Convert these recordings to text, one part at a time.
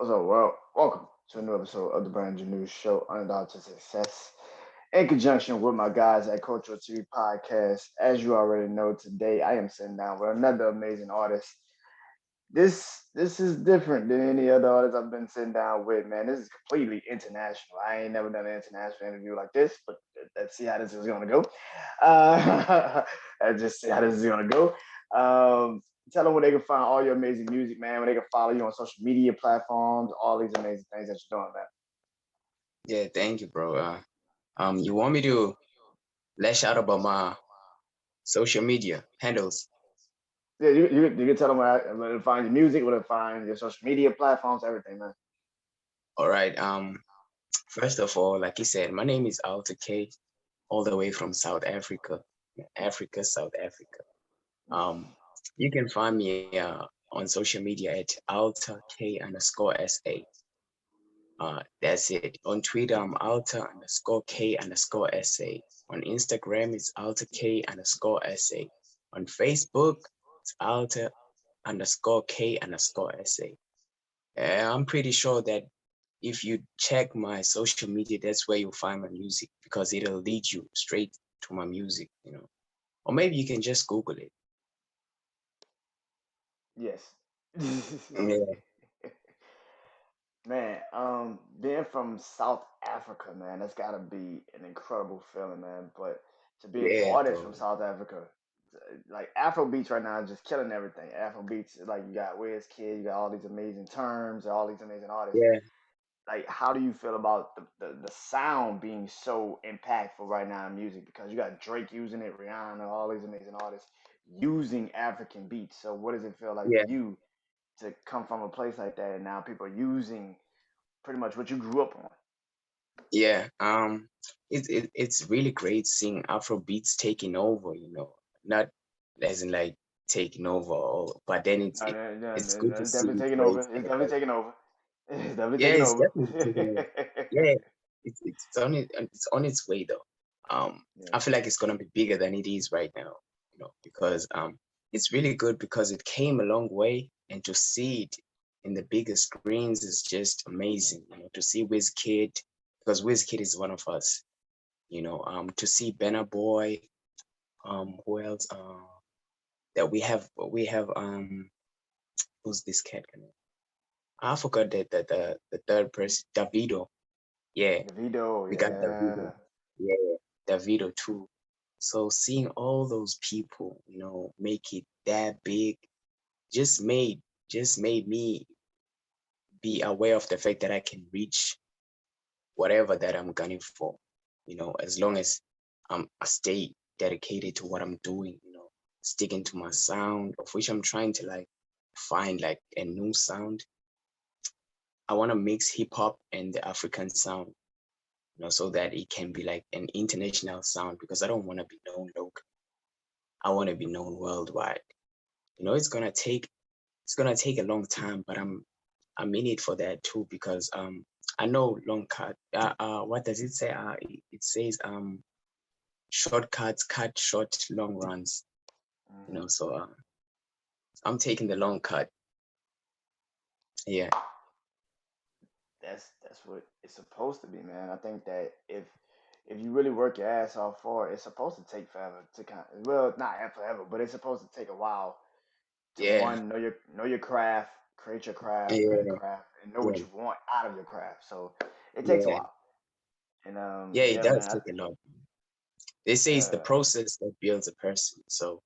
So, well, welcome to a new episode of the Brandon Janeau Show, Underdog to Success, in conjunction with my guys at Cultural TV Podcast. As you already know, today I am sitting down with another amazing artist. This is different than any other artist I've been sitting down with, man. This is completely international. I ain't never done an international interview like this, but let's see how this is gonna go. Let's just see how this is gonna go. Tell them where they can find all your amazing music, man. Where they can follow you on social media platforms, all these amazing things that you're doing, man. Yeah, thank you, bro. You want me to lash out about my social media handles? Yeah, you can tell them where to find your music, where to find your social media platforms, everything, man. All right. First of all, like you said, my name is Alta K, all the way from South Africa, Africa, South Africa. Um, you can find me on social media at Alta K underscore SA. That's it. On Twitter, I'm Alta underscore K underscore SA. On Instagram, it's Alta K underscore SA. On Facebook, it's Alta underscore K underscore SA. I'm pretty sure that if you check my social media, that's where you'll find my music because it'll lead you straight to my music. Or maybe you can just Google it. Yes. Yeah, Man, being from South Africa, man, that's gotta be an incredible feeling, man. But to be an yeah, artist from bro. South Africa, like Afro beats right now is just killing everything. Afro beats, like you got Wiz Kid, you got all these amazing terms, all these amazing artists. Yeah, Like, how do you feel about the sound being so impactful right now in music? Because you got Drake using it, Rihanna, all these amazing artists using African beats. So, what does it feel like for yeah, you to come from a place like that and now people are using pretty much what you grew up on? yeah. It's really great seeing Afro beats taking over. Not as in like taking over, but then No, no, no, it's no, good no, to it's see definitely taking where over. it's It's gonna definitely go. taking over. It's definitely Yeah, taking it's over. definitely taking over. Yeah, it's on its way though. Yeah. I feel like it's gonna be bigger than it is right now, because it's really good because it came a long way, and to see it in the bigger screens is just amazing. To see Kid, because Kid is one of us. To see Benna Boy, who else? That we have who's this cat? I forgot the third person, Davido. Yeah, The video, we got yeah. Davido. Yeah, Davido too. So seeing all those people, make it that big, just made just made me be aware of the fact that I can reach whatever that I'm gunning for. As long as I stay dedicated to what I'm doing, sticking to my sound, of which I'm trying to like find like a new sound. I want to mix hip hop and the African sound, so that it can be like an international sound because I don't want to be known local. I want to be known worldwide. It's gonna take a long time, but I'm in it for that too because I know long cut. What does it say? It says shortcuts cut short long runs. Hmm. So I'm taking the long cut. Yeah, That's what it's supposed to be, man. I think that if you really work your ass off for it, it's supposed to take forever to well, not forever, but it's supposed to take a while to yeah, one know your craft, create a yeah, craft, and know what yeah, you want out of your craft. So it takes a yeah, while. And yeah. It yeah, does man, take a lot. They say it's the uh, process that builds a person. So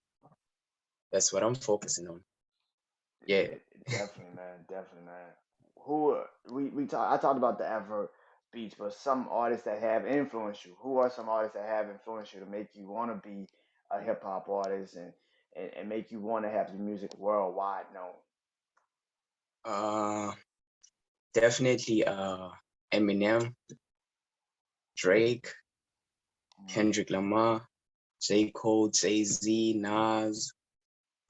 that's what I'm focusing on. Yeah. definitely, man, definitely, man. Who we talk? I talked about the Afro beats, but some artists that have influenced you. Who are some artists that have influenced you to make you want to be a hip hop artist and make you want to have your music worldwide known? Uh, Definitely. Eminem, Drake, Kendrick Lamar, J. Cole, Jay Z, Nas,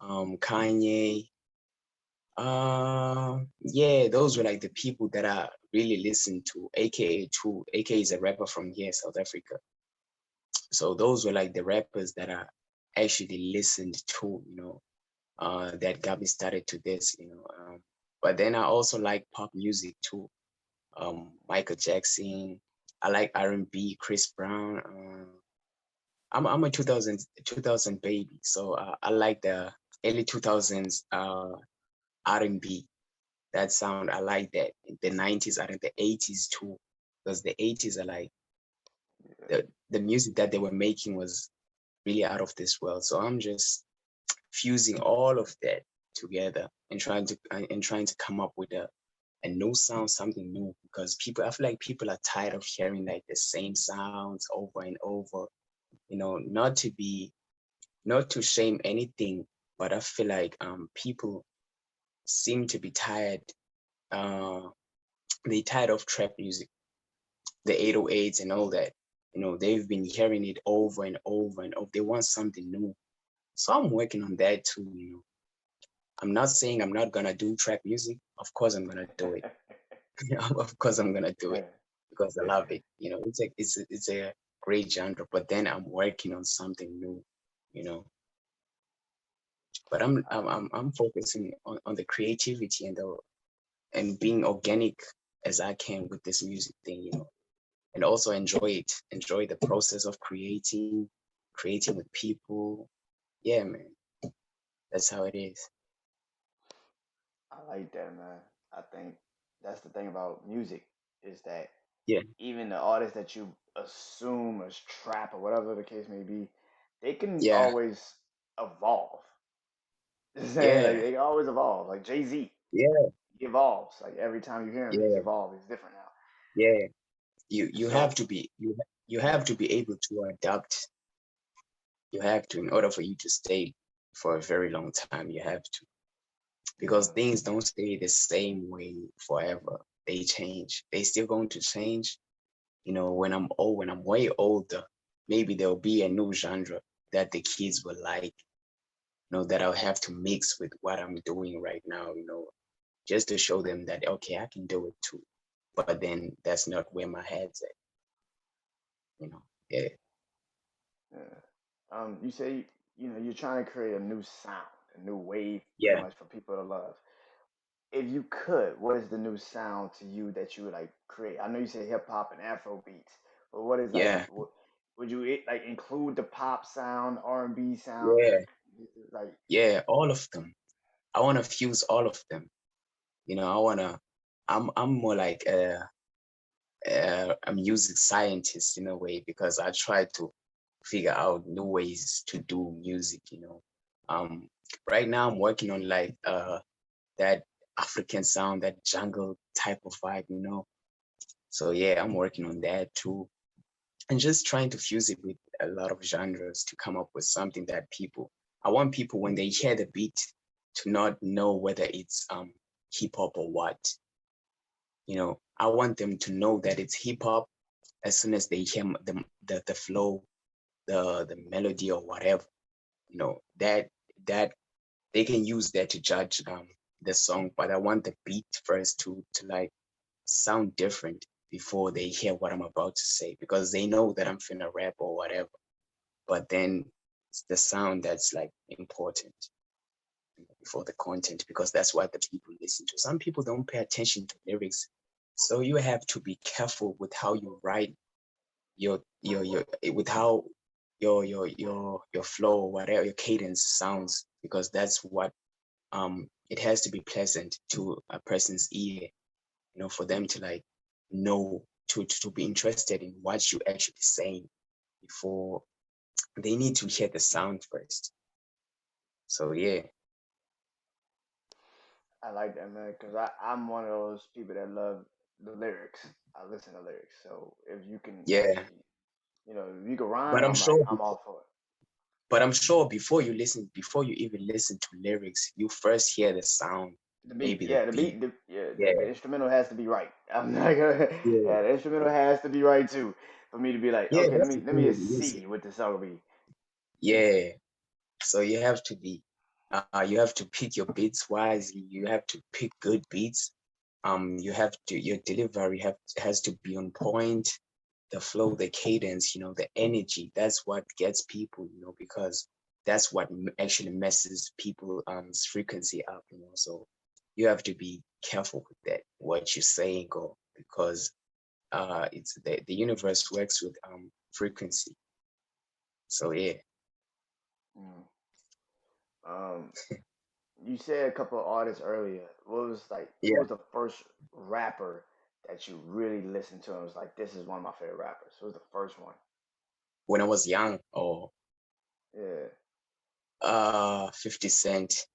Kanye. Yeah, those were like the people that I really listened to. AKA True, AKA is a rapper from here, South Africa. So those were like the rappers that I actually listened to. That got me started to this. But then I also like pop music too. Michael Jackson. I like R&B, Chris Brown. I'm a 2000 baby, so I like the early 2000s R&B. That sound, I like that. The 90s, I think the 80s too, because the 80s are like Yeah. the music that they were making was really out of this world. So I'm just fusing all of that together and trying to come up with a new sound, something new, because people, I feel like people are tired of hearing like the same sounds over and over. Not to shame anything, but I feel like people seem to be tired. Uh, they tired of trap music, the 808s and all that. They've been hearing it over and over and over. They want something new. So I'm working on that too. I'm not saying I'm not gonna do trap music. Of course I'm gonna do it. Of course I'm gonna do it because I love it. It's a great genre. But then I'm working on something new. You know, but I'm focusing on the creativity and being organic as I can with this music thing. And also enjoy the process of creating with people. Yeah, man, that's how it is. I like that, man. I think that's the thing about music is that Yeah, even the artists that you assume is trap or whatever the case may be, they can yeah, always evolve. Saying like yeah, they always evolve. Like Jay Z, yeah, he evolves. Like every time you hear him, he's yeah, evolved. He's different now. yeah. You have So to be you have to be able to adapt. You have to, in order for you to stay for a very long time. You have to, because yeah, things don't stay the same way forever. They change. They still going to change. When I'm way older, maybe there'll be a new genre that the kids will like. That I'll have to mix with what I'm doing right now. Just to show them that okay, I can do it too. But then that's not where my head's at. You know. Yeah. yeah. You say you're trying to create a new sound, a new wave, pretty Yeah. much for people to love. If you could, what is the new sound to you that you would like create? I know you say hip hop and Afro beats, but what is like? Yeah. Would you like include the pop sound, R&B sound, Yeah. like? Yeah. All of them. I want to fuse all of them. I wanna. I'm more like a music scientist in a way because I try to figure out new ways to do music. Um, right now I'm working on like that African sound, that jungle type of vibe. So yeah, I'm working on that too, and just trying to fuse it with a lot of genres to come up with something that people. I want people when they hear the beat to not know whether it's hip hop or what. I want them to know that it's hip hop as soon as they hear the flow, the melody or whatever. That they can use that to judge the song. But I want the beat first to like sound different before they hear what I'm about to say, because they know that I'm finna rap or whatever. But then it's the sound that's like important before the content, because that's what the people listen to. Some people don't pay attention to lyrics, so you have to be careful with how you write your with how your flow, whatever your cadence sounds, because that's what it has to be pleasant to a person's ear, for them to like know, to be interested in what you actually saying before they need to hear the sound first. So yeah. I like that, man, because I'm one of those people that love the lyrics. I listen to lyrics, so if you can Yeah, actually, if you can but rhyme, I'm sure I'm all for it. before you even listen to lyrics, you first hear the sound, The beat, maybe the yeah, the beat. beat, yeah, Yeah, the instrumental has to be right. I'm not gonna, yeah, yeah, the instrumental has to be right too for me to be like, yeah. okay, That's the let thing me with just music. see what the song will be. Yeah, so you have to pick your beats wisely. You have to pick good beats. Your delivery has to be on point. The flow, the cadence, the energy. That's what gets people, because that's what actually messes people frequency up. So you have to be careful with that, what you're saying, or because it's the universe works with frequency. So yeah. Mm. Um, you said a couple of artists earlier. Who Yeah. was the first rapper that you really listened to and was like, this is one of my favorite rappers? Who was the first one? When I was young, or Yeah. 50 Cent.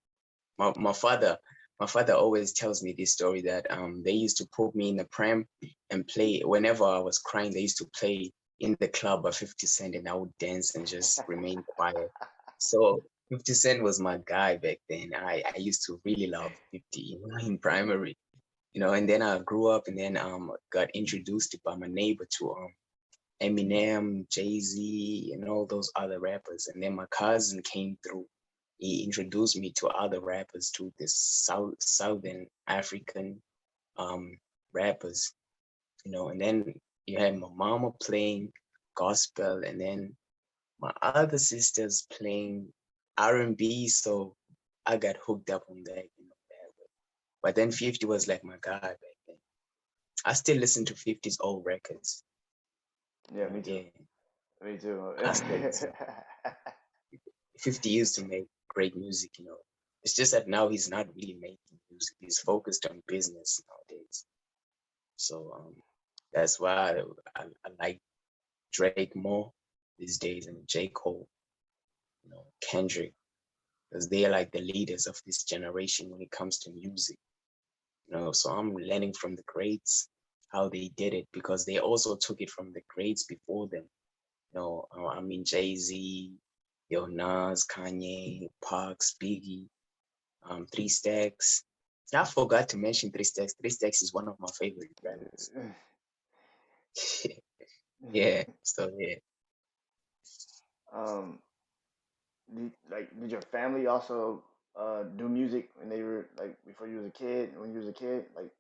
My father, my father always tells me this story that they used to put me in the pram and play whenever I was crying. They used to play in the club by 50 Cent, and I would dance and just remain quiet. So 50 Cent was my guy back then. I used to really love 50, in primary, and then I grew up, and then got introduced by my neighbor to Eminem, Jay-Z, and all those other rappers. And then my cousin came through. He introduced me to other rappers, to this Southern African rappers, and then you had my mama playing gospel, and then my other sisters playing R&B. So I got hooked up on that way. But then 50 was like my guy back then. I still listen to 50's old records. Yeah, me too. Yeah, Me too. I still listen. 50 used to make great music. It's just that now he's not really making music. He's focused on business nowadays. So that's why I like Drake more these days, and J. Cole, Kendrick, because they are like the leaders of this generation when it comes to music. So I'm learning from the greats how they did it, because they also took it from the greats before them. I mean Jay-Z, Nas, Kanye, Parks, Biggie, Three Stacks. I forgot to mention Three Stacks. Three Stacks is one of my favorite rappers. Yeah. So yeah. um, did your family also do music when they were like before you was a kid? When you was a kid, like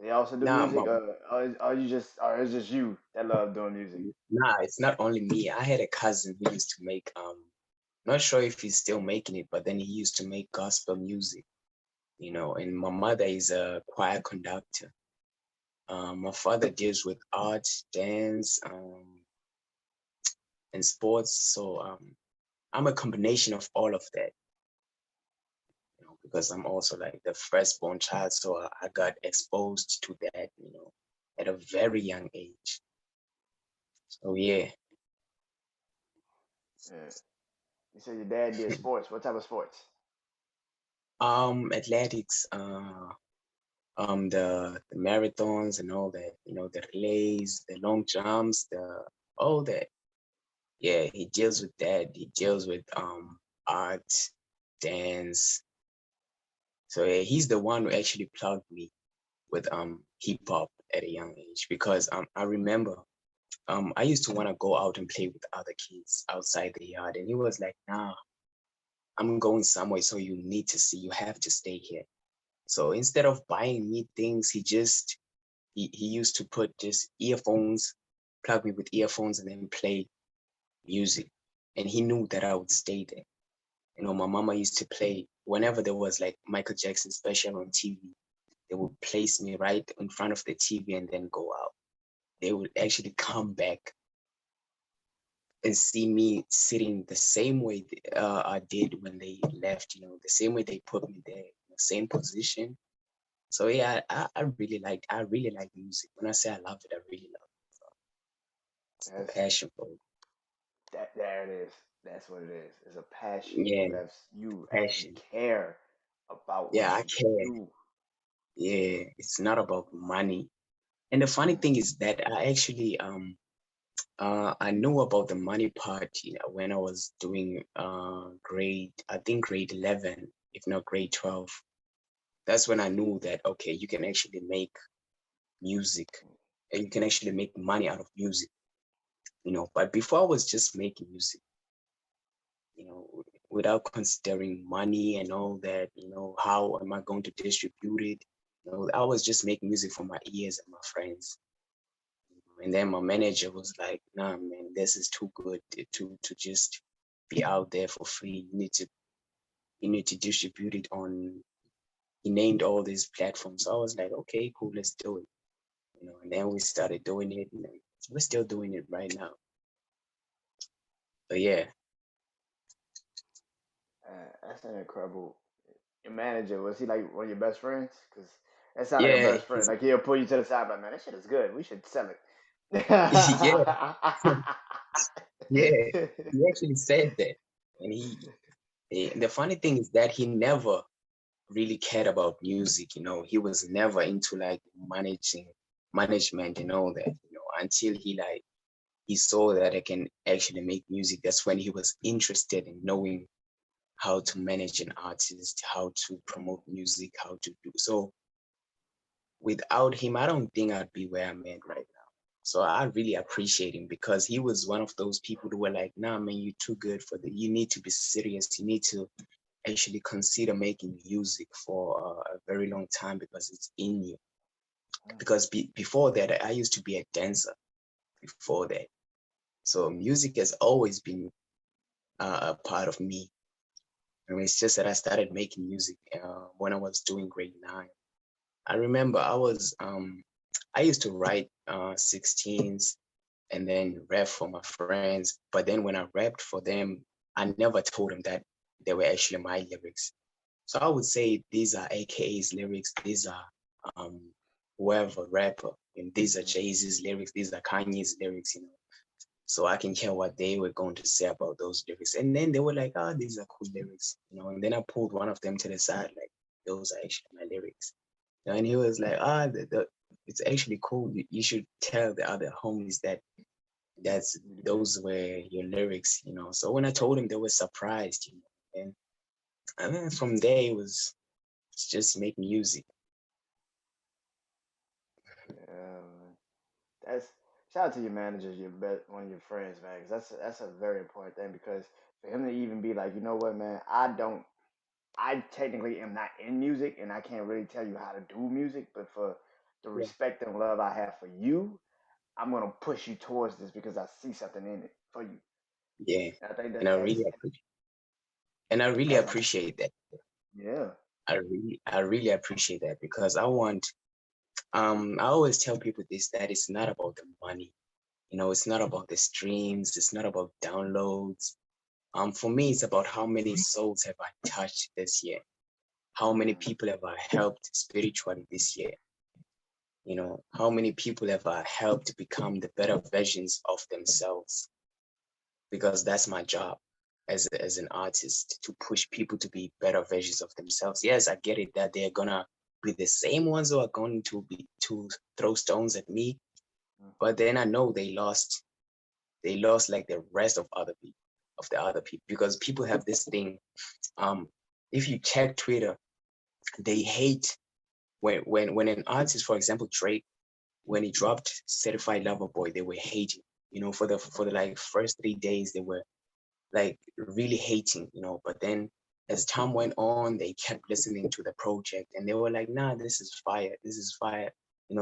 they also do Nah, music, or it's just you that love doing music? it's not only me. I had a cousin who used to make not sure if he's still making it, but then he used to make gospel music. And my mother is a choir conductor. My father deals with art, dance, and sports. So I'm a combination of all of that, because I'm also like the firstborn child. So I got exposed to that, at a very young age. So yeah. Yeah. You said your dad did sports. What type of sports? Athletics, the marathons and all that, the relays, the long jumps, all that. Yeah, he deals with that. He deals with art, dance. So yeah, he's the one who actually plugged me with hip hop at a young age, because I remember I used to want to go out and play with other kids outside the yard, and he was like, "Nah, I'm going somewhere, so you need to see. You have to stay here." So instead of buying me things, he used to put just earphones, plug me with earphones, and then play music. And he knew that I would stay there. My mama used to play whenever there was like Michael Jackson special on TV. They would place me right in front of the TV and then go out. They would actually come back and see me sitting the same way I did when they left, the same way they put me there, same position. So yeah, I really like music. When I say I love it, I really love it. So it's the That's passion for it. that. There it is. That's what it is. It's a passion. Yeah, You actually passion. care about Yeah, what I you care. do. Yeah, it's not about money. And the funny thing is that I knew about the money part, when I was doing I think grade 11, if not grade 12. That's when I knew that okay, you can actually make music, and you can actually make money out of music. But before I was just making music, without considering money and all that, how am I going to distribute it? I was just making music for my ears and my friends. And then my manager was like, nah, man, this is too good to just be out there for free. You need to distribute it he named all these platforms. So I was like, okay, cool, let's do it. And then we started doing it, and we're still doing it right now. But yeah, That's an incredible. Your manager, was he like one of your best friends? Because that sounds like a yeah, best friend. Like he'll pull you to the side, like, man, that shit is good. We should sell it. yeah, yeah. He actually said that, and the funny thing is that he never really cared about music. He was never into like management and all that. Until he saw that I can actually make music. That's when he was interested in knowing how to manage an artist, how to promote music, how to do so. Without him, I don't think I'd be where I'm at right now. So I really appreciate him because he was one of those people who were like, nah, man, you're too good for that. You need to be serious. You need to actually consider making music for a very long time because it's in you. Because before that, I used to be a dancer before that. So music has always been a part of me. It's just that I started making music when I was doing grade 9. I remember I used to write 16s and then rap for my friends. But then when I rapped for them, I never told them that they were actually my lyrics. So I would say these are AKA's lyrics, these are um, whoever rapper, and these are Jay-Z's lyrics, these are Kanye's lyrics. So I can hear what they were going to say about those lyrics. And then they were like, oh, these are cool lyrics. And then I pulled one of them to the side, like, those are actually my lyrics. And he was like, it's actually cool. You should tell the other homies that those were your lyrics. So when I told him, they were surprised. And then from there, it's just make music. Yeah, man. That's shout out to your manager, your one of your friends, man. 'Cause that's a very important thing because for him to even be like, you know what, man, I technically am not in music and I can't really tell you how to do music, but for the Yeah. respect and love I have for you, I'm gonna push you towards this because I see something in it for you. Yeah. And I think And that I really that's appreciate that. yeah. I really appreciate that because I always tell people this, that it's not about the money. It's not about the streams, it's not about downloads. For me, it's about how many souls have I touched this year? How many Mm, people have I helped spiritually this year? How many people have I helped become the better versions of themselves? Because that's my job as an artist, to push people to be better versions of themselves. Yes, I get it that they're gonna be the same ones who are going to throw stones at me, mm, but then I know they lost like the rest of the other people, because people have this thing. Um, if you check Twitter, they hate when an artist, for example, Drake, when he dropped Certified Lover Boy, they were hating. For the like first 3 days, they were like really hating. But then as time went on, they kept listening to the project and they were like, nah, this is fire, this is fire.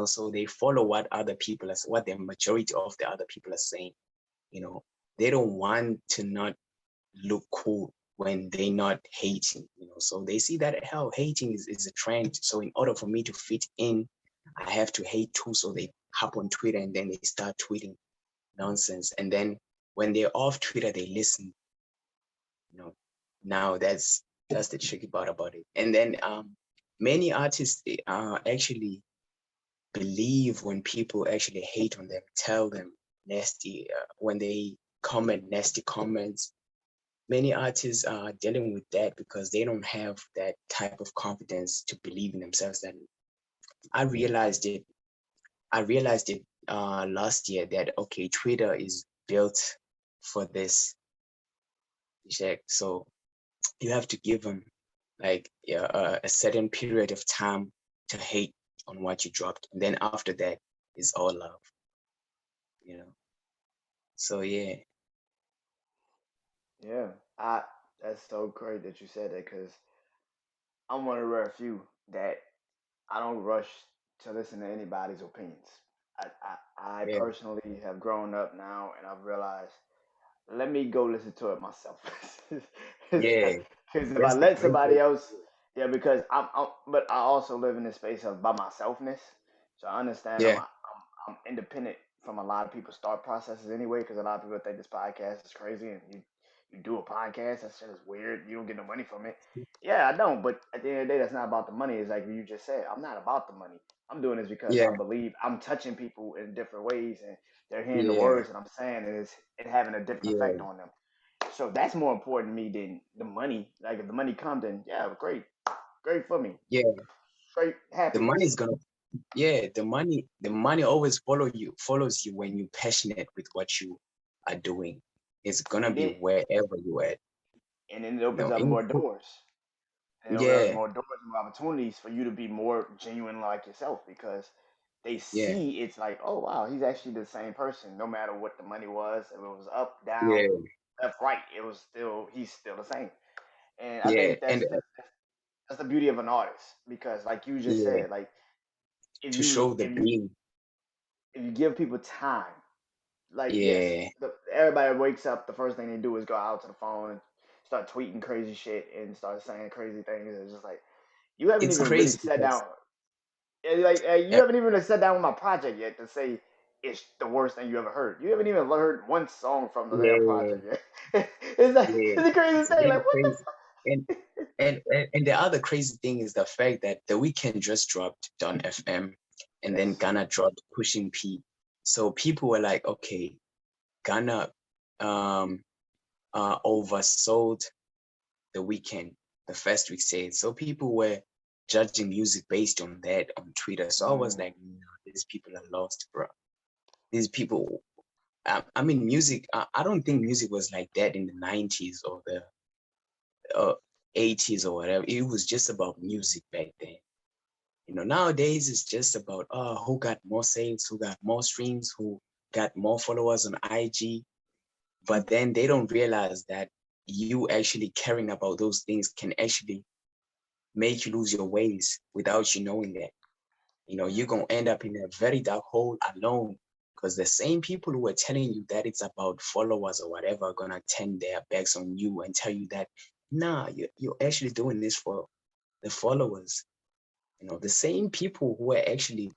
So they follow what the majority of the other people are saying. you know they don't want to not look cool when they not hating. So they see that hell, hating is a trend. So in order for me to fit in, I have to hate too. So they hop on Twitter and then they start tweeting nonsense. And then when they're off Twitter, they listen. you know Now that's the tricky part about it. And then many artists actually believe when people actually hate on them, tell them nasty, when they comment nasty comments. Many artists are dealing with that because they don't have that type of confidence to believe in themselves. That I realized it. I realized it last year that okay, Twitter is built for this. Check. So you have to give them like a certain period of time to hate on what you dropped, and then after that is all love. You know. So yeah, yeah. I That's so great that you said that because I'm one of the rare few that I don't rush to listen to anybody's opinions. I yeah, personally have grown up now and I've realized let me go listen to it myself. yeah. Because if I That's the let great way somebody to else, do it. Yeah, because but I also live in this space of by myselfness, so I understand Yeah, I'm independent from a lot of people's thought processes anyway. Because a lot of people think this podcast is crazy, and you do a podcast, that shit is weird. You don't get no money from it. Yeah, I don't. But at the end of the day, that's not about the money. It's like you just said. I'm not about the money. I'm doing this because yeah, I believe I'm touching people in different ways, and they're hearing the yeah, words that I'm saying, and it's it having a different effect yeah, on them. So that's more important to me than the money. Like if the money comes, then yeah, great, great for me. yeah. Straight The money happiness. is gonna, yeah, the money always follows you when you're passionate with what you are doing. It's gonna And be then wherever you at. it opens up Any more doors. And it opens up yeah, more doors and more opportunities for you to be more genuine like yourself because they yeah, see it's like, oh wow, he's actually the same person. No matter what the money was, if it was up, down, yeah, left, right, it was still he's still the same. And I yeah, think and that's the beauty of an artist because like you just yeah, said, like if to you show the if you being, if you give people time, like yes, yeah, everybody wakes up, the first thing they do is go out to the phone and start tweeting crazy shit and start saying crazy things. It's just like you haven't it's even really crazy sat down. because Like you uh, haven't even sat down with my project yet to say it's the worst thing you ever heard. You haven't even heard one song from the damn yeah, project yet. It's like yeah, it's a crazy it's thing. really Like what the crazy. And and the other crazy thing is the fact that the weekend just dropped Don FM, and then yes. Ghana dropped Pushing P. So people were like, okay, Ghana um oversold the weekend, the first week said. So people were judging music based on that on Twitter. So I was Mm. like, no, these people are lost, bro. These people, I mean, music, I don't think music was like that in the 90s or the uh, 80s or whatever. It was just about music back then. Nowadays it's just about who got more sales, who got more streams, who got more followers on IG. But then they don't realize that you actually caring about those things can actually make you lose your ways without you knowing that. You're Mm. gonna end up in a very dark hole alone because the same people who are telling you that it's about followers or whatever are gonna turn their backs on you and tell you that nah, you're actually doing this for the followers. The same people who are actually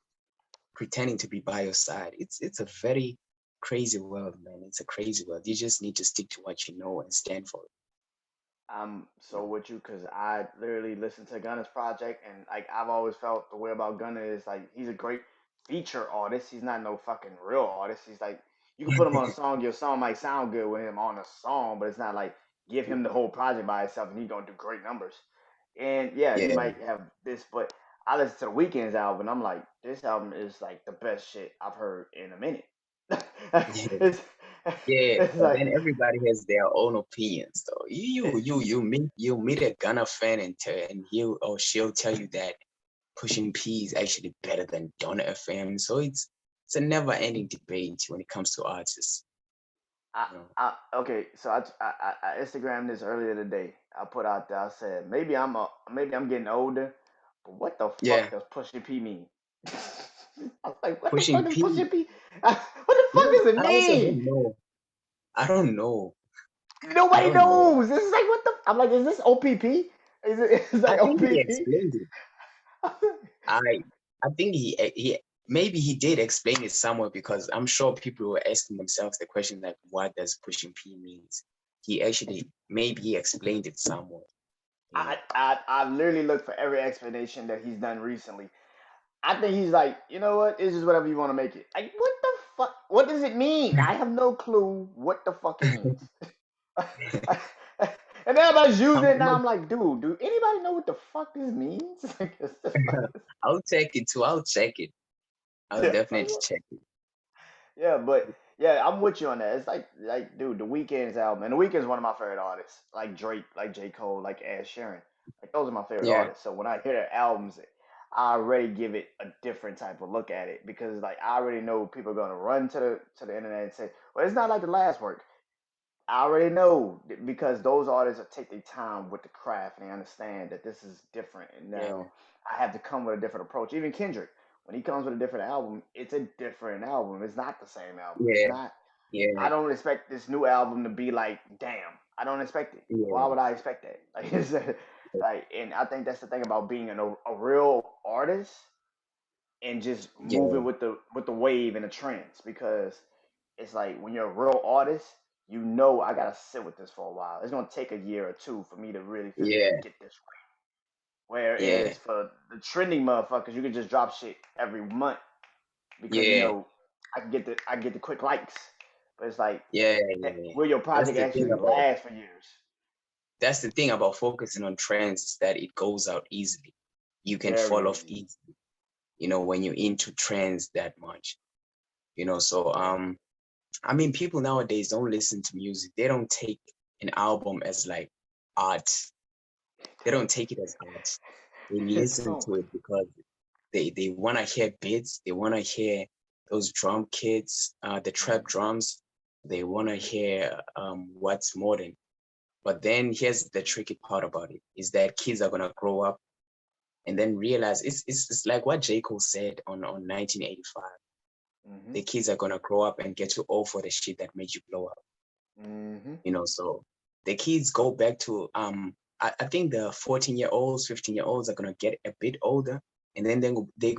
pretending to be by your side. It's a very crazy world, man. It's a crazy world. You just need to stick to what you know and stand for it. I'm You so know? with you because I literally listened to Gunna's project and like I've always felt the way about Gunna is like he's a great feature artist. He's not no fucking real artist. He's like you can put him on a song, your song might sound good with him on a song, but it's not like give him the whole project by itself and he's gonna do great numbers. And yeah, he Yeah, might have this, but I listened to the Weeknd's album and I'm like, this album is like the best shit I've heard in a minute. yeah, it's yeah. it's But like then everybody has their own opinions, though. You meet a Gunna fan and he'll or she'll tell you that Pushing P is actually better than Donna FM. So it's a never ending debate when it comes to artists. I, You know? okay, so I Instagrammed this earlier today. I put out there. I said maybe I'm getting older, but what the Yeah, fuck does Pusha P mean? I was like, what the fuck Pushing does P. Pusha P? What the fuck does it I also mean? don't know. I don't know. I Nobody don't know. knows. This is like what the? I'm like, is this OPP? Is it? It's I like think he OPP. explained it. I I think he maybe he did explain it somewhere because I'm sure people were asking themselves the question like, what does pushing P means? He actually maybe he explained it somewhere. You know. I literally looked for every explanation that he's done recently. I think he's like, you know what? It's just whatever you want to make it. Like, what the fuck? What does it mean? I have no clue what the fuck it means. And everybody's I'm, using it now. I'm I'm like, dude, do anybody know what the fuck this means? It's just I'll check it too. I'll check it. I'll like, definitely check it. yeah, but yeah, I'm with you on that. It's like, dude, the Weeknd's album, and the Weeknd's one of my favorite artists, like Drake, like J. Cole, like Ed Sheeran. Like those are my favorite Yeah, artists. So when I hear their albums, I already give it a different type of look at it because like I already know people are gonna run to the internet and say, well, it's not like the last work. I already know because those artists take their time with the craft and they understand that this is different. And yeah, now I have to come with a different approach. Even Kendrick, when he comes with a different album, it's a different album. It's not the same album. It's yeah, not. I yeah, don't expect this new album to be like, damn. I don't expect it. Why yeah, would I expect that? Like, Like, and I think that's the thing about being a real artist and just moving Yeah, with the wave and the trends, because it's like when you're a real artist, you know I gotta sit with this for a while. It's gonna take a year or two for me to really physically yeah, get this right. Whereas yeah, for the trending motherfuckers, you can just drop shit every month because you yeah, know I get the quick likes. But it's like yeah, that, yeah. will your That's project the thing actually about last for years? that's the thing about focusing on trends is that it goes out easily. You can Very fall off easy. easily, when you're into trends that much. So I mean, people nowadays don't listen to music. They don't take an album as like art. They don't take it as art. They It's listen so to it because they want to hear beats. They want to hear those drum kits, the trap mm, drums. They want to mm, hear what's modern. But then here's the tricky part about it is that kids are gonna grow up and then realize it's like what J. Cole said on 1985. mm-hmm, The kids are gonna grow up and get too old for the shit that made you blow up. mm-hmm. So the kids go back to I think the 14-year-olds, 15-year-olds are gonna get a bit older, and then they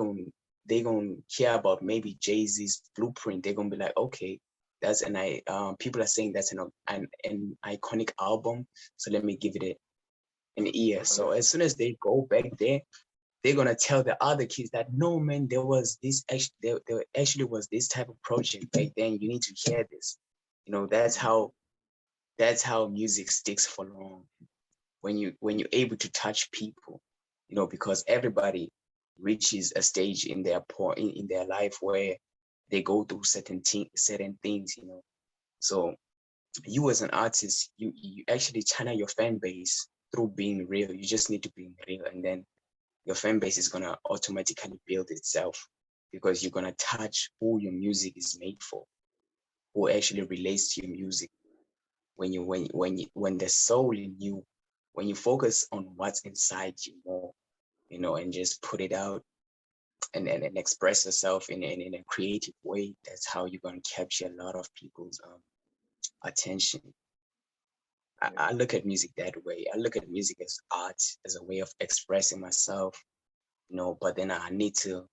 gonna hear about maybe Jay-Z's Blueprint. They're gonna be like, okay, that's people are saying that's an iconic album, so let me give it an ear. A So listen. as soon as they go back there, they're gonna tell the other kids that no man, there actually was this type of project back then. You need to hear this. That's Mm-hmm. how music sticks for long. When you're able to touch people, because everybody reaches a stage in their in their life where they go through certain things. So you as an artist, you actually channel your fan base through being real. You just need to be real, and then your fan base is gonna automatically build itself because you're gonna touch who your music is made for, who actually relates to your music. When the soul in you, when you focus on what's inside you more, and just put it out and express yourself in a creative way, that's how you're gonna capture a lot of people's attention. I Yeah. look at music that way. I look at music as art, as a way of expressing myself, but then I need to,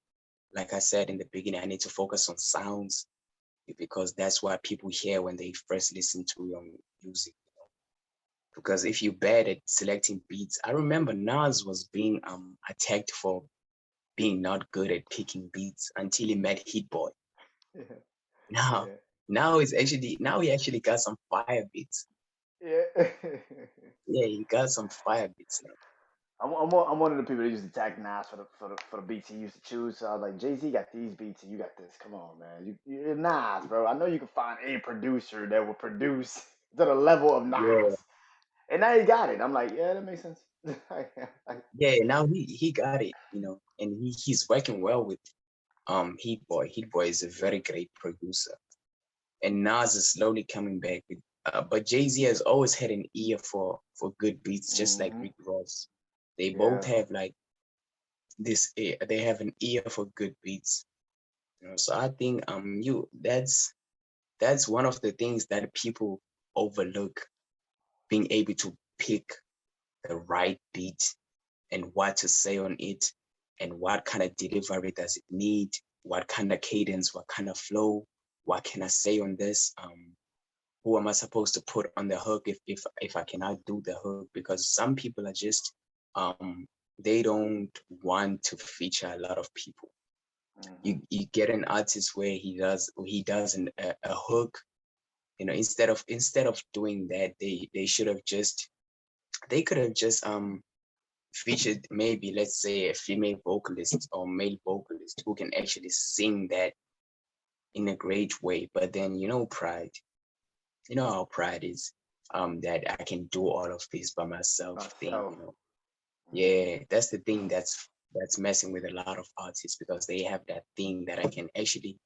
like I said in the beginning, I need to focus on sounds because that's what people hear when they first listen to your music. Because if you're bad at selecting beats, I remember Nas was being attacked for being not good at picking beats until he met Hit Boy. Yeah. Now, Yeah. now he actually got some fire beats. Yeah. Yeah, he got some fire beats now. I'm one of the people that used to tag Nas for the beats he used to choose. So I was like, Jay Z got these beats and you got this. Come on, man. You're Nas, bro. I know you can find a producer that will produce to the level of Yeah, Nas. And now he got it. I'm like, yeah, that makes sense. yeah. Now he got it, and he's working well with Heat Boy. Heat Boy is a very great producer, and Nas is slowly coming back with. But Jay Z has always had an ear for good beats, just like hmm Rick Ross. They both Yeah. have like this ear. They have an ear for good beats. So I think that's one of the things that people overlook, being able to pick the right beat and what to say on it and what kind of delivery does it need, what kind of cadence, what kind of flow, what can I say on this, who am I supposed to put on the hook if I cannot do the hook, because some people are just they don't want to feature a lot of people. hmm You get an artist where he does a hook, instead of doing that, they should have just they could have just featured maybe, let's say, a female vocalist or male vocalist who can actually sing that in a great way. But then, pride, how pride is, that I can do all of this by myself thing. Myself. hmm Yeah, that's the thing that's messing with a lot of artists, because they have that thing that I can actually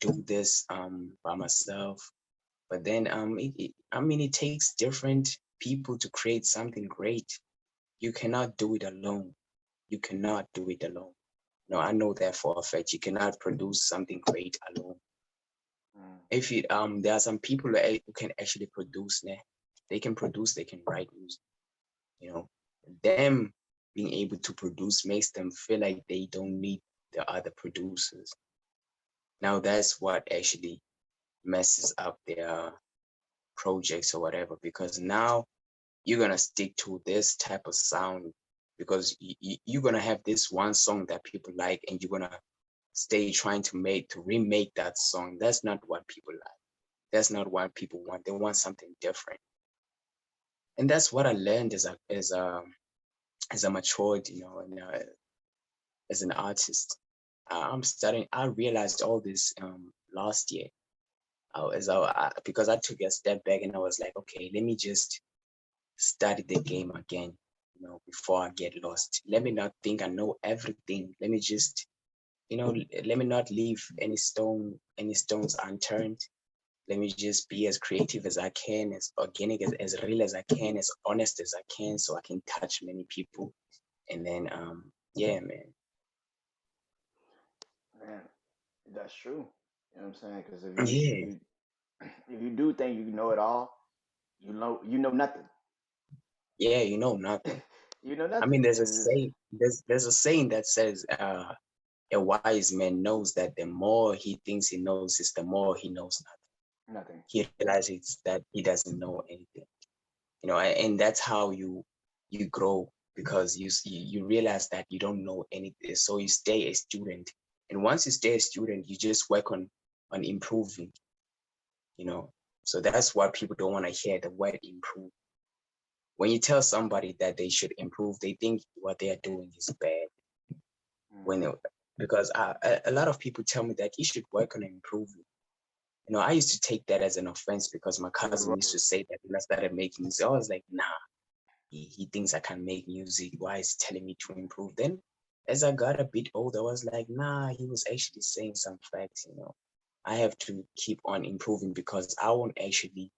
do this by myself. But then I mean, it takes different people to create something great. You cannot do it alone. You cannot do it alone. No, I know that for a fact. You cannot produce something great alone. If hmm it there are some people who can actually produce. They can produce. They can write music. You know. them being able to produce makes them feel like they don't need the other producers. Now that's what actually messes up their projects or whatever, because now you're gonna stick to this type of sound because you're gonna have this one song that people like, and you're gonna stay trying to remake that song. That's not what people like. That's not what people want. They want something different, and that's what I learned as a matured, and as an artist. I'm starting. I realized all this last year. Because I took a step back and I was like, okay, let me just study the game again, before I get lost. Let me not think I know everything. Let me just, let me not leave any stones unturned. Let me just be as creative as I can, as organic, as real as I can, as honest as I can, so I can touch many people. And then, yeah, man. Man, that's true. You know what I'm saying? Because Yeah, if you do think you know it all, you know nothing. yeah, nothing. You know I nothing. mean, there's a It's saying, there's a saying that says, a wise man knows that the more he thinks he knows is the more he knows nothing. nothing. He realizes that he doesn't know anything. And that's how you grow, because you realize that you don't know anything, so you stay a student. And once you stay a student, you just work on improving. you know so that's what people don't want to hear, the word improve. When you tell somebody that they should improve, they think what they are doing is bad. when Hmm. it, because a lot of people tell me that you should work on improving. I used to take that as an offense because my cousin used to say that when I started making music. I was like, nah, he thinks I can make music. Why is he telling me to improve? Then, as I got a bit older, I was like, nah, he was actually saying some facts. I have to keep on improving because I won't actually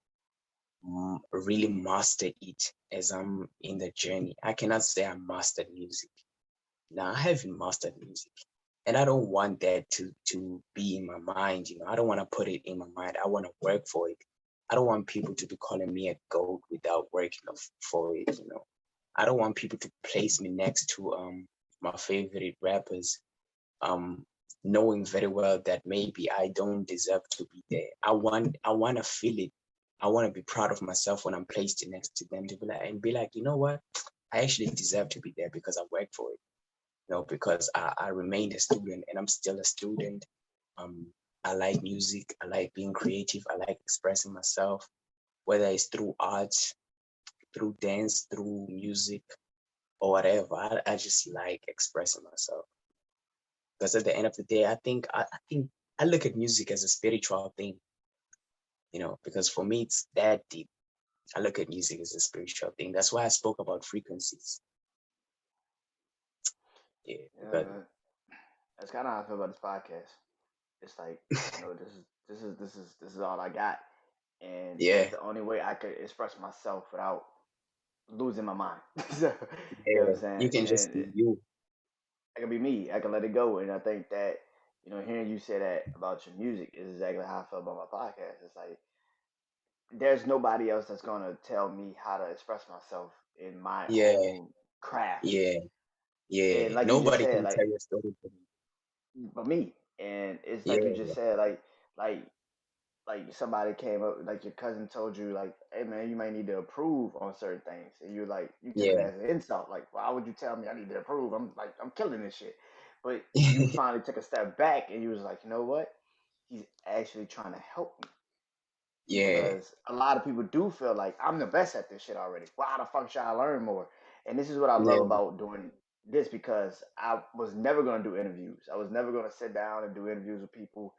really master it as I'm in the journey. I cannot say I mastered music. Now, I haven't mastered music. And I don't want that to be in my mind. I don't want to put it in my mind. I want to work for it. I don't want people to be calling me a goat without working for it. I don't want people to place me next to my favorite rappers, um knowing very well that maybe I don't deserve to be there. I want to feel it. I want to be proud of myself when I'm placed next to them, to be like, you know what? I actually deserve to be there because I worked for it. Because I remained a student and I'm still a student. Um, I like music. I like being creative. I like expressing myself, whether it's through art, through dance, through music, or whatever. I just like expressing myself, because at the end of the day, I think I look at music as a spiritual thing. Because for me it's that deep. I look at music as a spiritual thing. That's why I spoke about frequencies. Yeah, Yeah, because man. That's kind of how I feel about this podcast. It's like, this is all I got, and this is yeah, the only way I could express myself without losing my mind. So, you know what yeah, I'm saying? you can just And be you. I can be me. I can let it go. And I think that, hearing you say that about your music is exactly how I feel about my podcast. It's like there's nobody else that's gonna tell me how to express myself in my Yeah, own craft. yeah, And yeah. like you just Nobody said, can like tell your story for you. but me. And it's like you Yeah, just said, like somebody came up, like your cousin told you, like, hey man, you might need to approve on certain things, and you're like, you took it yeah, as an insult, like, why would you tell me I need to approve? I'm like, I'm killing this shit. But you finally took a step back and you was like, you know what? He's actually trying to help me, yeah, because a lot of people do feel like I'm the best at this shit already. Why the fuck should I learn more? And this is what I love yeah, about doing this, because I was never gonna do interviews. I was never gonna sit down and do interviews with people.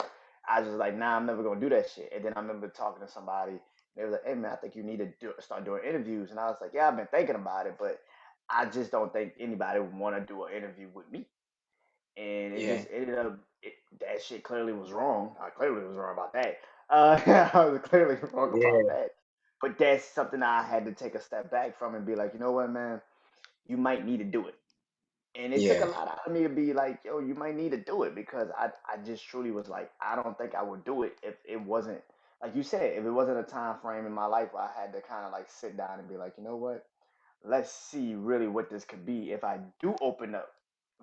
I was just like, nah, I'm never gonna do that shit. And then I remember talking to somebody. They were like, hey man, I think you need to start doing interviews. And I was like, yeah, I've been thinking about it, but I just don't think anybody would want to do an interview with me. And it yeah, just ended up, that shit clearly was wrong. I clearly was wrong about that. I was clearly wrong about yeah, that. But that's something I had to take a step back from and be like, you know what, man, you might need to do it. And it took a yeah, lot out of me to be like, yo, you might need to do it, because I just truly was like, I don't think I would do it if it wasn't, like you said, if it wasn't a time frame in my life where I had to kind of like sit down and be like, you know what? let's see really what this could be if I do open up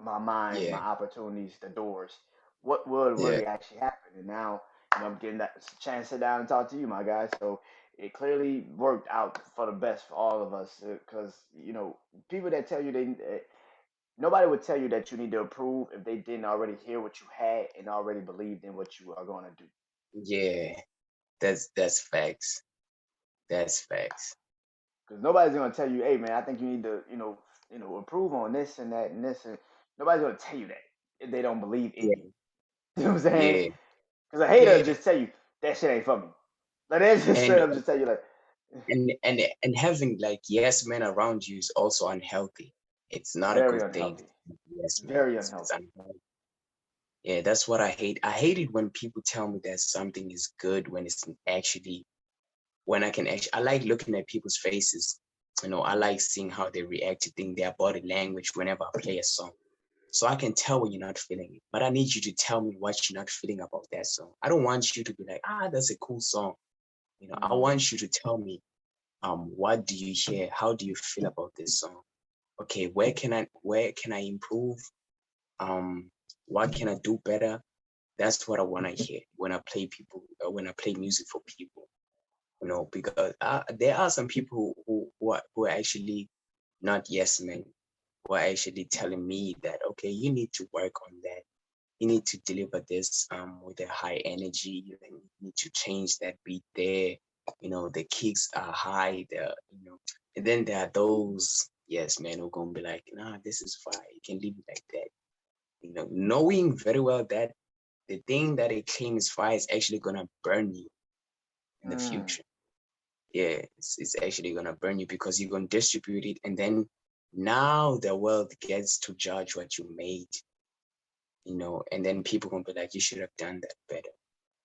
my mind, my Yeah, opportunities, the doors. What will yeah, really actually happen? And now, I'm getting that chance to sit down and talk to you, my guy. So it clearly worked out for the best for all of us. Because people that tell you nobody would tell you that you need to improve if they didn't already hear what you had and already believed in what you are going to do. yeah. That's facts. That's facts. Because nobody's gonna tell you, hey man, I think you need to, improve on this and that and this, and nobody's gonna tell you that if they don't believe in you. Yeah, You know what I'm saying? yeah, Because a hater will yeah. just tell you that shit ain't for me. Like they just straight And up just tell you like, and having like yes men around you is also unhealthy. It's not a very good thing. unhealthy, Yes, man. very It's unhealthy. unhealthy. Yeah, that's what I hate. I hate it when people tell me that something is good when it's actually when I can actually I like looking at people's faces. I like seeing how they react to things, their body language whenever I play a song. So I can tell when you're not feeling it. But I need you to tell me what you're not feeling about that song. I don't want you to be like, that's a cool song. I Mm, want you to tell me, what do you hear? How do you feel about this song? Okay, where can I improve? Um, what can I do better? That's what I want to hear when I play when I play music for people. Because there are some people who are actually not yes men, who are actually telling me that okay, you need to work on that. You need to deliver this with a high energy. You need to change that beat there. The kicks are high. And then there are those yes men who gonna be like, nah, this is fine. You can leave it like that. Knowing very well that the thing that it claims fire is actually gonna burn you in the mm, future. Yeah, it's actually gonna burn you because you're gonna distribute it, and then now the world gets to judge what you made. And then people gonna be like, you should have done that better.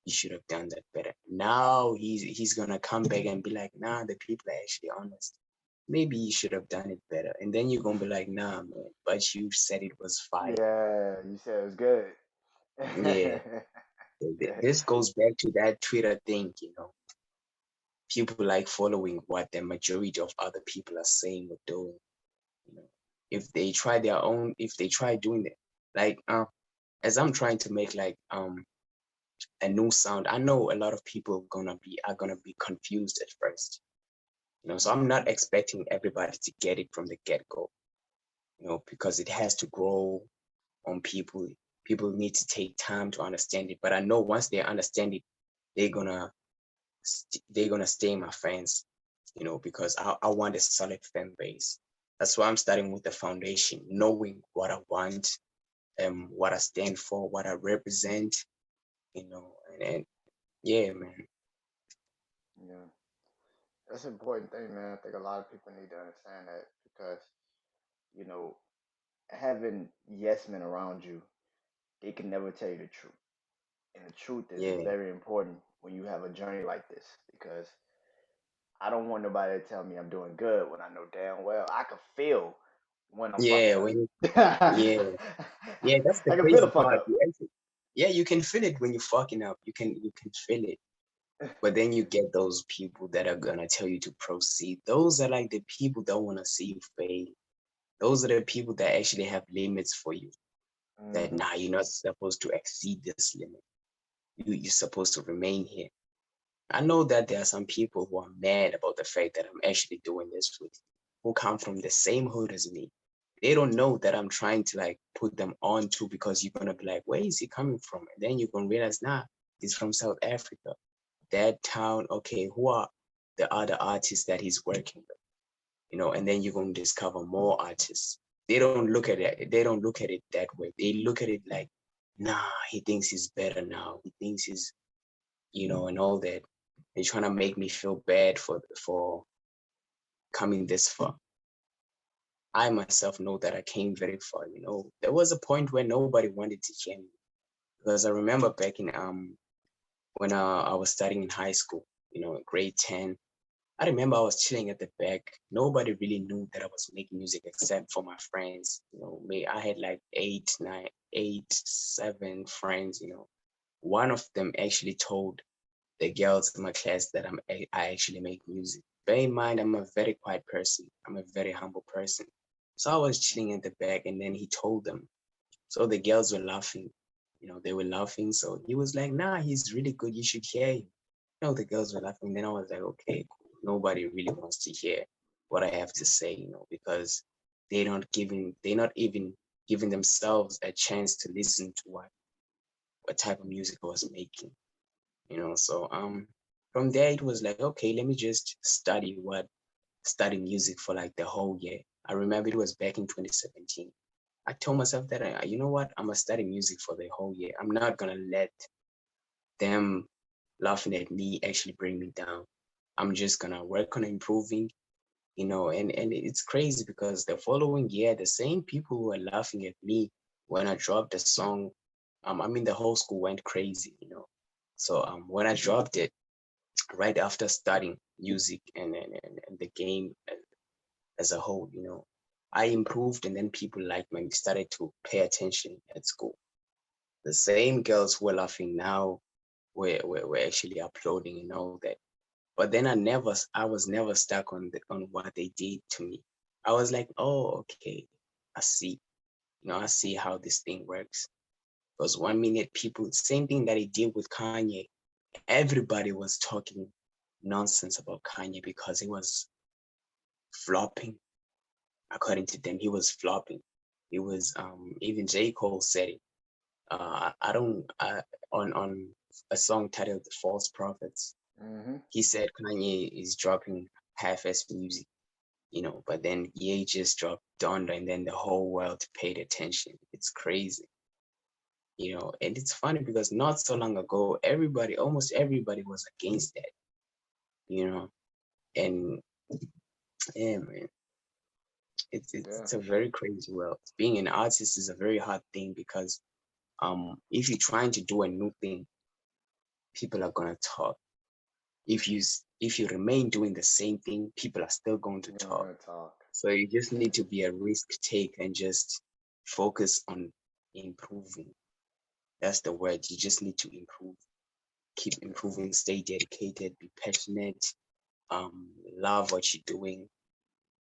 You should have done that better. Now he's gonna come back and be like, nah, the people are actually honest. Maybe you should have done it better. And then you're gonna be like, nah, man, but you said it was fire. yeah, you said it was good. Yeah. This goes back to that Twitter thing. People like following what the majority of other people are saying or doing. You know, if they try doing that, like as I'm trying to make like a new sound, I know a lot of people are gonna be confused at first. So I'm not Mhm. expecting everybody to get it from the get-go, because it has to grow on people. People need to take time to understand it. But I know once they understand it, they're gonna they're gonna stay my fans, because I want a solid fan base. That's why I'm starting with the foundation, knowing what I want, what I stand for, what I represent, and yeah, man. Yeah, that's an important thing, man. I think a lot of people need to understand that because you know having yes men around you, they can never tell you the truth. And the truth is Yeah, very important when you have a journey like this because I don't want nobody to tell me I'm doing good when I know damn well I can feel when I'm yeah, fucking when up. you, I yeah, yeah, that's the can feel the crazy fuck part. up. Yeah, you can feel it when you're fucking up. You can feel it. But then you get those people that are gonna tell you to proceed. Those are like the people that wanna see you fail. Those are the people that actually have limits for you. That Hmm. nah, you're not supposed to exceed this limit. You're supposed to remain here. I know that there are some people who are mad about the fact that I'm actually doing this with, who come from the same hood as me. They don't know that I'm trying to like put them on to because you're gonna be like, where is he coming from? And then you're gonna realize, nah, he's from South Africa. That town, okay, who are the other artists that he's working with? And then you're gonna discover more artists. They don't look at it that way. They look at it like, nah, he thinks he's better now. He thinks he's, and all that. They're trying to make me feel bad for coming this far. I myself know that I came very far. There was a point where nobody wanted to hear me because I remember back in when I was studying in high school, grade 10. I remember I was chilling at the back. Nobody really knew that I was making music except for my friends. I had like eight, 7 friends. One of them actually told the girls in my class that I actually make music. Bear in mind, I'm a very quiet person. I'm a very humble person. So I was chilling in the back, and then he told them. So the girls were laughing. They were laughing. So he was like, "Nah, he's really good. You should hear him." The girls were laughing. Then I was like, "Okay, cool. Nobody really wants to hear what I have to say, because they're not even giving themselves a chance to listen to what type of music I was making. So from there it was like, okay, let me just study music for like the whole year. I remember it was back in 2017. I told myself that, you know what, I'm gonna study music for the whole year. I'm not gonna let them laughing at me actually bring me down. I'm just gonna work on improving. And it's crazy because the following year, the same people who were laughing at me when I dropped the song, I mean, the whole school went crazy. So when I dropped it, right after studying music and the game as a whole, I improved, and then people like me started to pay attention at school. The same girls who are laughing now were actually uploading and all that. But then I was never stuck on what they did to me. I was like, oh, okay, I see. I see how this thing works. Because 1 minute people, same thing that he did with Kanye, everybody was talking nonsense about Kanye because he was flopping. According to them, he was flopping. He was even J. Cole said it. I don't on a song titled "False Prophets." Mm-hmm. He said Kanye is dropping half-ass music. But then Ye just dropped Donda, and then the whole world paid attention. It's crazy. And it's funny because not so long ago, almost everybody was against that. And yeah, man, it's Yeah, it's a for sure. very crazy world. Being an artist is a very hard thing because if you're trying to do a new thing, people are gonna talk. If you remain doing the same thing, people are still going to You're talk. gonna talk. So you just need to be a risk taker and just focus on improving. That's the word. You just need to improve. Keep Yeah, improving, stay dedicated, be passionate, love what you're doing,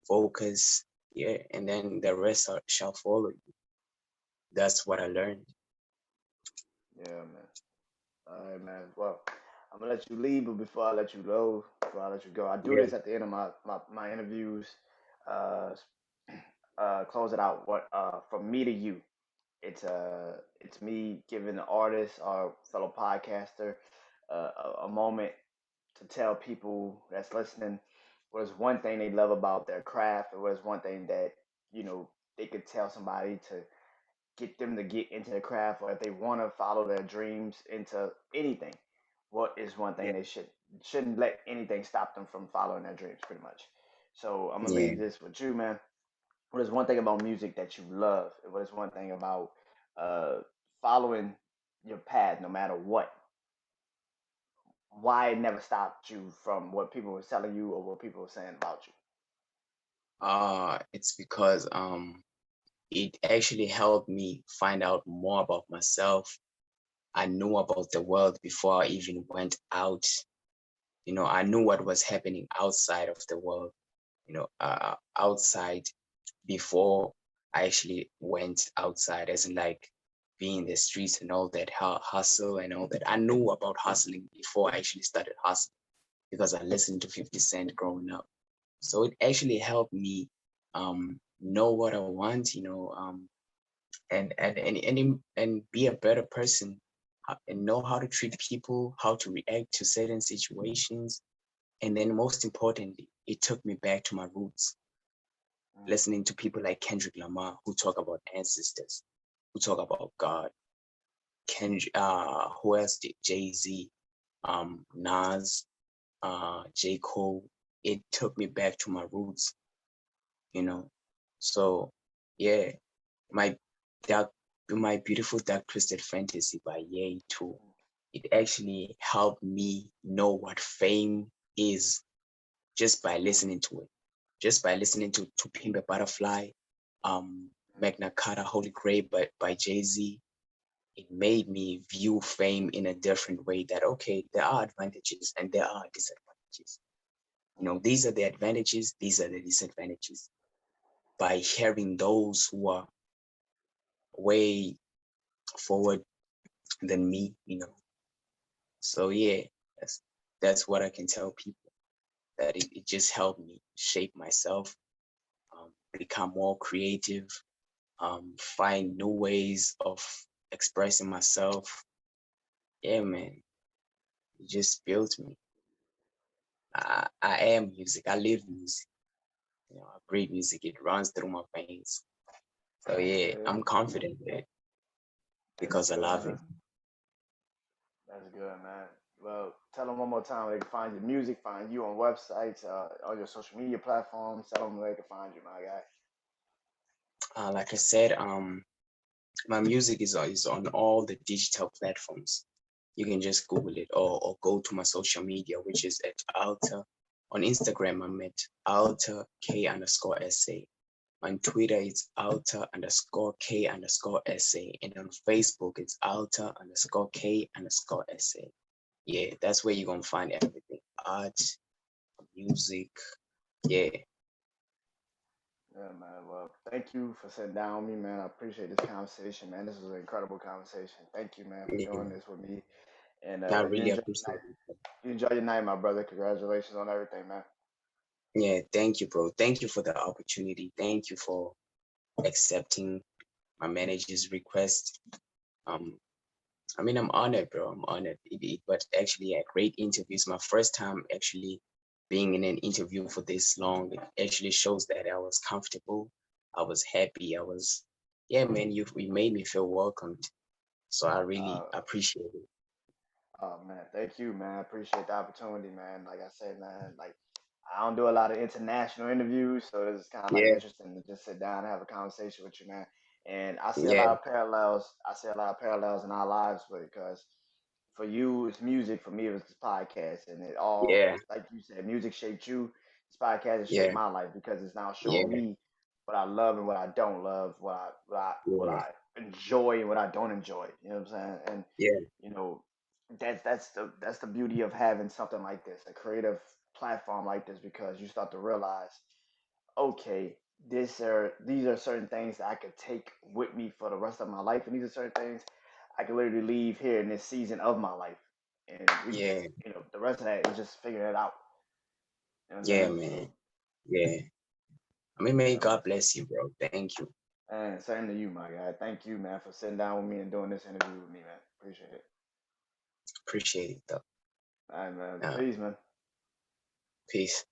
focus, yeah, and then the rest shall follow you. That's what I learned. yeah, man. All right, man. Well, I'm gonna let you leave, but before I let you go, I do Yeah, this at the end of my interviews. Uh, close it out. What from me to you? It's me giving the artist, our fellow podcaster, a moment to tell people that's listening what is one thing they love about their craft, or what is one thing that you know they could tell somebody to get them to get into the craft, or if they want to follow their dreams into anything, what is one thing yeah, they shouldn't let anything stop them from following their dreams, pretty much. So I'm gonna yeah. leave this with you, man. What is one thing about music that you love? What is one thing about uh, following your path, no matter what? Why it never stopped you from what people were telling you or what people were saying about you? It's because it actually helped me find out more about myself. I knew about the world before I even went out. I knew what was happening outside of the world, outside before I actually went outside, as in like being in the streets and all that, hustle and all that. I knew about hustling before I actually started hustling because I listened to 50 Cent growing up. So it actually helped me know what I want, and be a better person, and know how to treat people, how to react to certain situations. And then most importantly, it took me back to my roots, Mm, listening to people like Kendrick Lamar who talk about ancestors, who talk about God. Who else did? Jay-Z, Nas, J. Cole. It took me back to my roots. So yeah, my dark my beautiful dark twisted fantasy by Ye too. It actually helped me know what fame is just by mm, listening to it. Just by listening to Pimp a Butterfly, Magna Carta, Holy Grail by Jay-Z. It made me view fame in a different way, that okay, there are advantages and there are disadvantages. These are the advantages, these are the disadvantages. By hearing those who are way forward than me. So yeah, that's that's what I can tell people, that it just helped me shape myself, become more creative, find new ways of expressing myself. Yeah, man, it just built me. I am music. I live music. I breathe music. It runs through my veins. So yeah, Okay, I'm confident with it that's because I good, love man. it. That's good, man. Well, tell them one more time where they can find your music, find you on websites, on your social media platforms. Tell them where they can find you, my guy. Like I said, my music is on all the digital platforms. You can just Google it, or go to my social media, which is at Alta. On Instagram, I'm at Alta K underscore SA. On Twitter, it's Alta underscore K underscore SA. And on Facebook, it's Alta underscore K underscore SA. Yeah, that's where you're gonna find everything. Art, music. Yeah, Yeah, man. Well, thank you for sitting down with me, man. I appreciate this conversation, man. This was an incredible conversation. Thank you, man, for yeah. doing this with me. And I you really enjoy your appreciate night. it. You enjoy your night, my brother. Congratulations on everything, man. Yeah, thank you, bro. Thank you for the opportunity. Thank you for accepting my manager's request. Um, I mean, I'm honored, bro. I'm honored. But actually, a great interview. It's my first time actually being in an interview for this long. It actually shows that I was comfortable. I was happy. Yeah, man. You made me feel welcomed. So I really Uh, appreciate it. oh man, thank you, man. I appreciate the opportunity, man. Like I said, man, like I don't do a lot of international interviews, so it's kind of like Yeah, interesting to just sit down and have a conversation with you, man. And I see a yeah, lot of parallels. I see a lot of parallels in our lives because for you it's music, for me it was this podcast, and it all, yeah, like you said, music shaped you. This podcast has shaped yeah, my life because it's now showing yeah, me what I love and what I don't love, what yeah, I enjoy and what I don't enjoy. You know what I'm saying? And yeah, you know, that's the beauty of having something like this, a creative platform like this, because you start to realize, okay, these are certain things that I could take with me for the rest of my life, and these are certain things I can literally leave here in this season of my life, and yeah, the rest of that is just figuring it out. You know what I'm yeah, saying? man. So, Yeah. I mean, may you know, God bless you, bro. Thank you. and same to you, my guy. Thank you, man, for sitting down with me and doing this interview with me, man. Appreciate it. Appreciate it, though. All right, man. Uh, Peace, man. Peace.